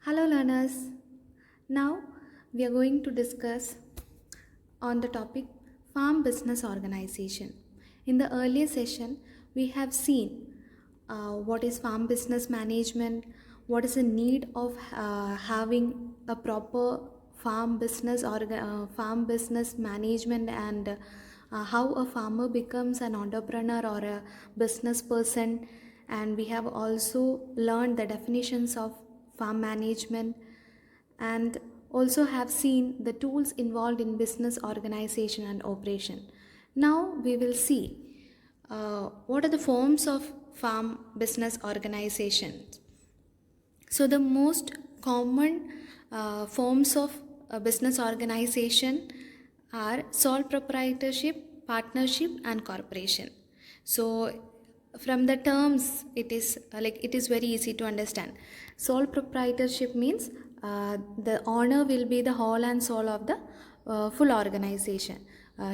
Hello, learners. Now we are going to discuss on the topic farm business organization. In the earlier session, we have seen what is farm business management, what is the need of having a proper farm business management, and how a farmer becomes an entrepreneur or a business person. And we have also learned the definitions of farm management and also have seen the tools involved in business organization and operation. Now we will see what are the forms of farm business organization. So the most common forms of business organization are sole proprietorship, partnership, and corporation. So from the terms, it is very easy to understand. Sole proprietorship means the owner will be the whole and soul of the full organization.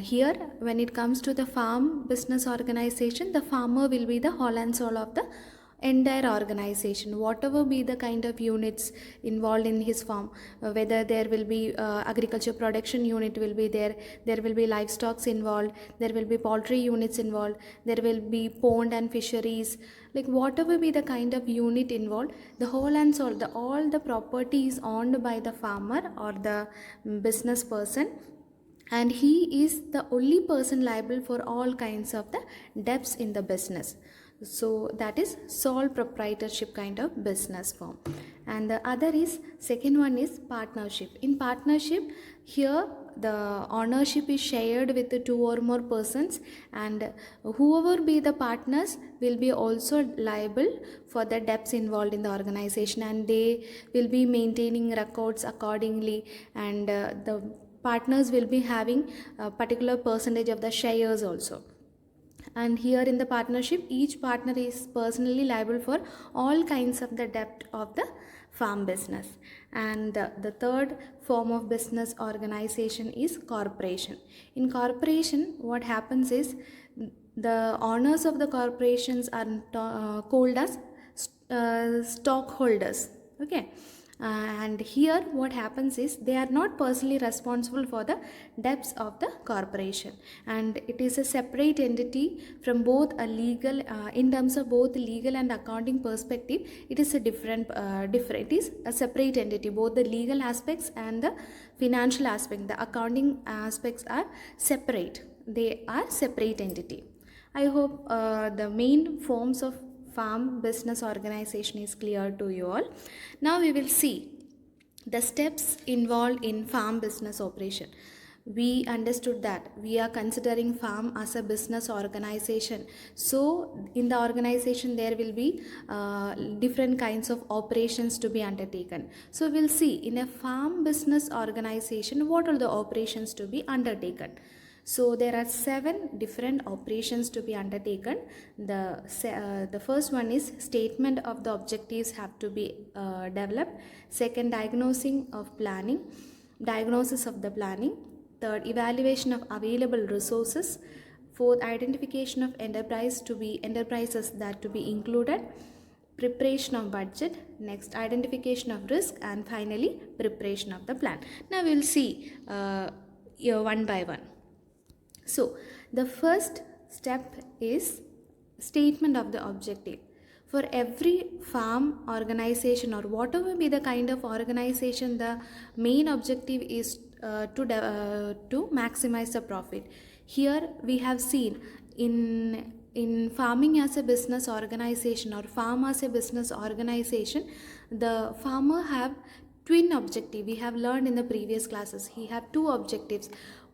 Here, when it comes to the farm business organization, the farmer will be the whole and soul of the entire organization, whatever be the kind of units involved in his farm, whether there will be agriculture production unit will be there will be livestocks involved, there will be poultry units involved, there will be pond and fisheries, like whatever be the kind of unit involved, the whole and soul, the all the property is owned by the farmer or the business person, and he is the only person liable for all kinds of the debts in the business. So that is sole proprietorship kind of business form. And the other is, second one is partnership. In partnership, here the ownership is shared with the two or more persons, and whoever be the partners will be also liable for the debts involved in the organization, and they will be maintaining records accordingly, and the partners will be having a particular percentage of the shares also. And here in the partnership, each partner is personally liable for all kinds of the debt of the farm business. And the third form of business organization is corporation. In corporation, what happens is the owners of the corporations are called as stockholders. Okay. And here what happens is they are not personally responsible for the debts of the corporation, and it is a separate entity from both a legal in terms of both legal and accounting perspective. It is a different, it is a separate entity. Both the legal aspects and the financial aspect, the accounting aspects are separate, they are separate entity. I hope the main forms of farm business organization is clear to you all. Now we will see the steps involved in farm business operation. We understood that we are considering farm as a business organization. So in the organization there will be different kinds of operations to be undertaken. So we'll see in a farm business organization what are the operations to be undertaken. So there are 7 different operations to be undertaken. The first one is statement of the objectives have to be developed. Second, diagnosing of planning, diagnosis of the planning. Third, evaluation of available resources. Fourth, identification of enterprises that to be included. Preparation of budget. Next, identification of risk, and finally preparation of the plan. Now we will see one by one. So the first step is statement of the objective. For every farm organization or whatever be the kind of organization, the main objective is to maximize the profit. Here we have seen in farming as a business organization or farm as a business organization, the farmer have twin objective. We have learned in the previous classes he have two objectives.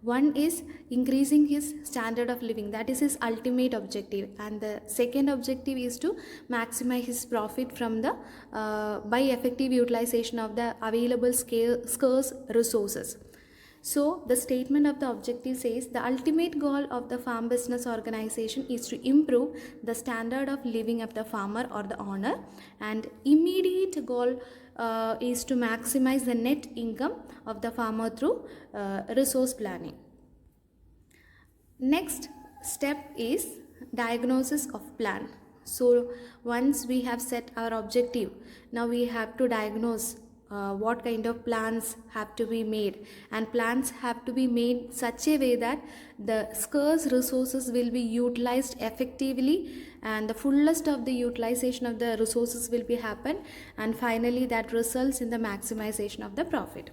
One is increasing his standard of living, that is his ultimate objective, and the second objective is to maximize his profit from the by effective utilization of the available scarce resources. So the statement of the objective says the ultimate goal of the farm business organization is to improve the standard of living of the farmer or the owner, and immediate goal is to maximize the net income of the farmer through resource planning. Next step is diagnosis of plan. So once we have set our objective, now we have to diagnose what kind of plans have to be made, and plans have to be made such a way that the scarce resources will be utilized effectively, and the fullest of the utilization of the resources will be happen, and finally that results in the maximization of the profit.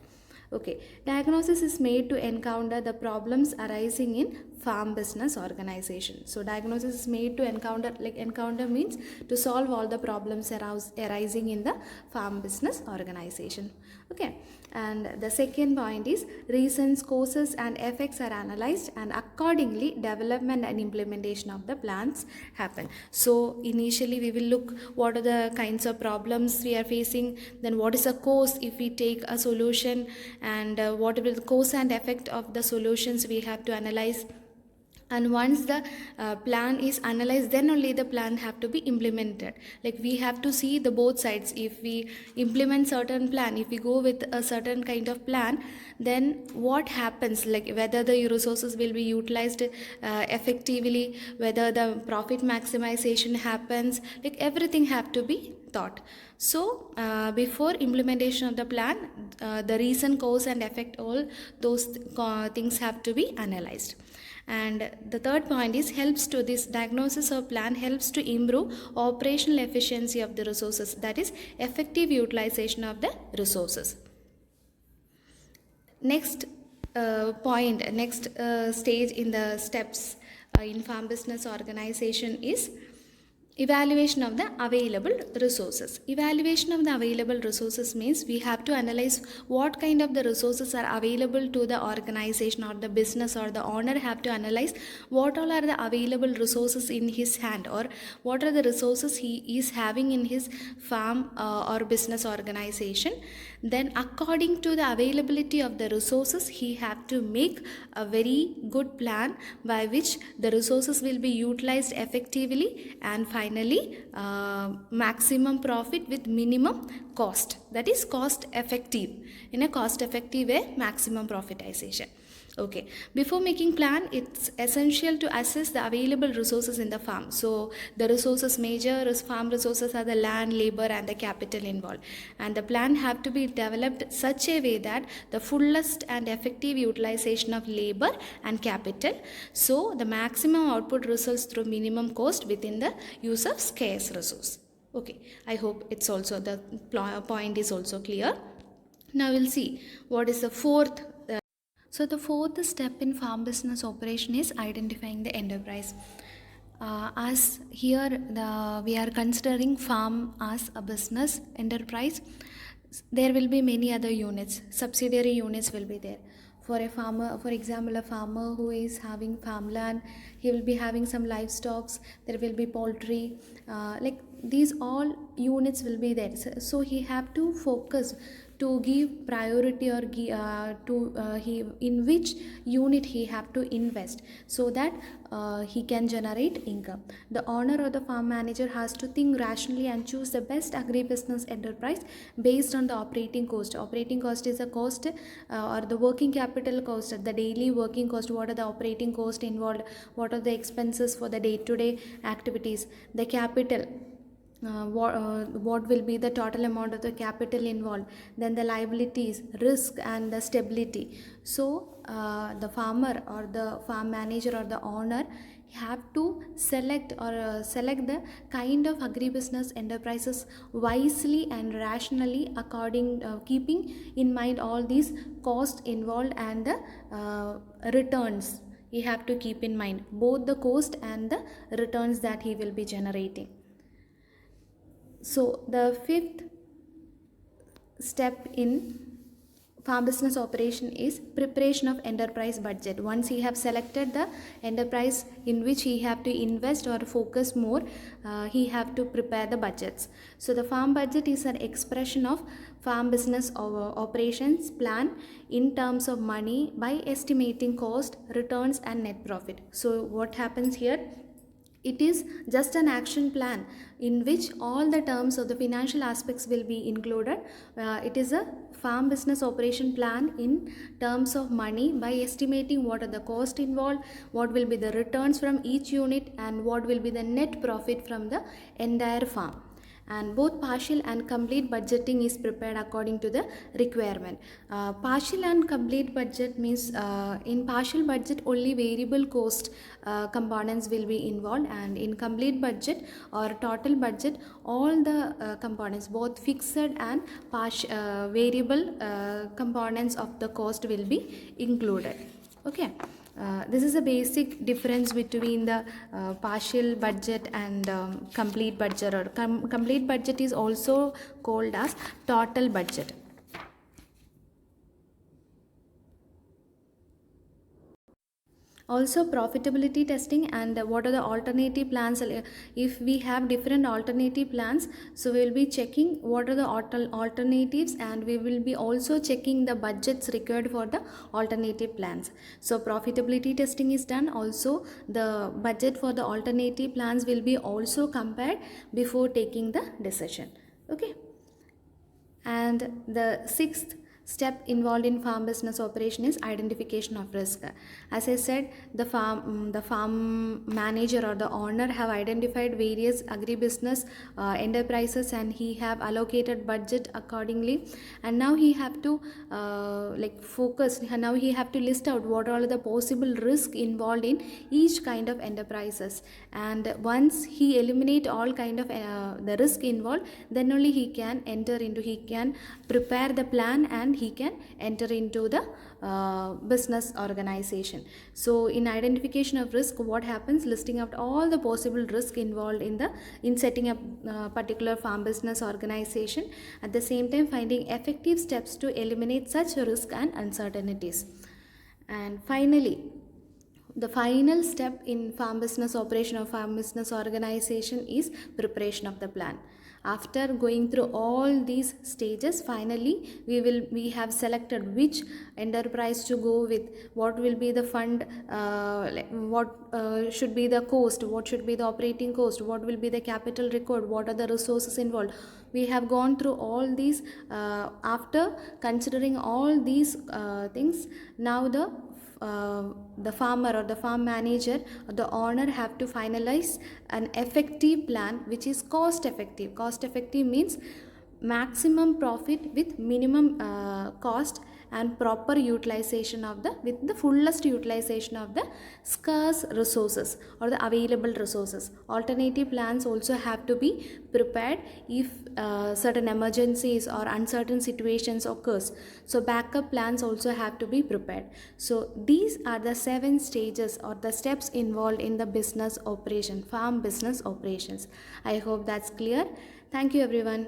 Okay, diagnosis is made to encounter the problems arising in farm business organization. So diagnosis is made to encounter, like encounter means to solve all the problems arising in the farm business organization. Okay, and the second point is reasons, causes and effects are analyzed, and accordingly development and implementation of the plans happen. So initially we will look what are the kinds of problems we are facing, then what is the cause if we take a solution, and what will the cause and effect of the solutions we have to analyze. And once the plan is analyzed, then only the plan have to be implemented. Like we have to see the both sides. If we implement certain plan, if we go with a certain kind of plan, then what happens, like whether the resources will be utilized effectively, whether the profit maximization happens, like everything have to be thought. So before implementation of the plan, the reason, cause and effect, all those things have to be analyzed. And the third point is helps to this diagnosis or plan helps to improve operational efficiency of the resources, that is effective utilization of the resources. Next next stage in the steps in farm business organization is evaluation of the available resources. Evaluation of the available resources means we have to analyze what kind of the resources are available to the organization or the business, or the owner have to analyze what all are the available resources in his hand, or what are the resources he is having in his farm or business organization. Then according to the availability of the resources, he have to make a very good plan by which the resources will be utilized effectively, and finally maximum profit with minimum cost, that is cost effective, in a cost effective way maximum profitization. Okay, before making plan, it's essential to assess the available resources in the farm. So the resources, major farm resources are the land, labor and the capital involved, and the plan have to be developed such a way that the fullest and effective utilization of labor and capital, so the maximum output results through minimum cost within the use of scarce resource. Okay, I hope it's also the point is also clear. Now we'll see what is the fourth. So the fourth step in farm business operation is identifying the enterprise. As here we are considering farm as a business enterprise, there will be many other units, subsidiary units will be there. For a farmer, for example, a farmer who is having farmland, he will be having some livestock, there will be poultry, like these all units will be there. So he have to focus to give priority, or in which unit he have to invest, so that he can generate income. The owner or the farm manager has to think rationally and choose the best agribusiness enterprise based on the operating cost. Operating cost is a cost or the working capital cost, the daily working cost, what are the operating cost involved, what are the expenses for the day-to-day activities, the capital, what will be the total amount of the capital involved, then the liabilities, risk and the stability. So the farmer or the farm manager or the owner have to select select the kind of agribusiness enterprises wisely and rationally, according keeping in mind all these costs involved and the returns. He have to keep in mind both the cost and the returns that he will be generating. So the fifth step in farm business operation is preparation of enterprise budget. Once he have selected the enterprise in which he have to invest or focus more, he have to prepare the budgets. So the farm budget is an expression of farm business operations plan in terms of money by estimating cost, returns and net profit. So what happens here? It is just an action plan in which all the terms of the financial aspects will be included. It is a farm business operation plan in terms of money by estimating what are the costs involved, what will be the returns from each unit and what will be the net profit from the entire farm. and both partial and complete budgeting is prepared according to the requirement. Partial and complete budget means in partial budget only variable cost components will be involved, and in complete budget or total budget all the components, both fixed and variable components of the cost will be included. Okay. This is a basic difference between the partial budget and complete budget, or complete budget is also called as total budget. Also profitability testing and what are the alternative plans. If we have different alternative plans, so we will be checking what are the alternatives, and we will be also checking the budgets required for the alternative plans. So profitability testing is done. Also the budget for the alternative plans will be also compared before taking the decision. Okay. And the sixth step involved in farm business operation is identification of risk. As I said, the farm manager or the owner have identified various agribusiness enterprises, and he have allocated budget accordingly, and now he have to focus. Now he have to list out what are the possible risk involved in each kind of enterprises, and once he eliminate all kind of the risk involved, then only he can prepare the plan, and he can enter into the business organization. So in identification of risk, what happens, listing out all the possible risk involved in setting up particular farm business organization, at the same time finding effective steps to eliminate such risk and uncertainties. And finally, the final step in farm business operation or farm business organization is preparation of the plan. After going through all these stages, finally we have selected which enterprise to go with, what will be the fund, what should be the cost, what should be the operating cost, what will be the capital required, what are the resources involved. We have gone through all these. After considering all these things, now the farmer or the farm manager or the owner have to finalize an effective plan which is cost effective. Cost effective means maximum profit with minimum cost, and proper utilization of with the fullest utilization of the scarce resources or the available resources. Alternative plans also have to be prepared if certain emergencies or uncertain situations occurs. So backup plans also have to be prepared. So these are the 7 stages or the steps involved in the business operation, farm business operations. I hope that's clear. Thank you everyone.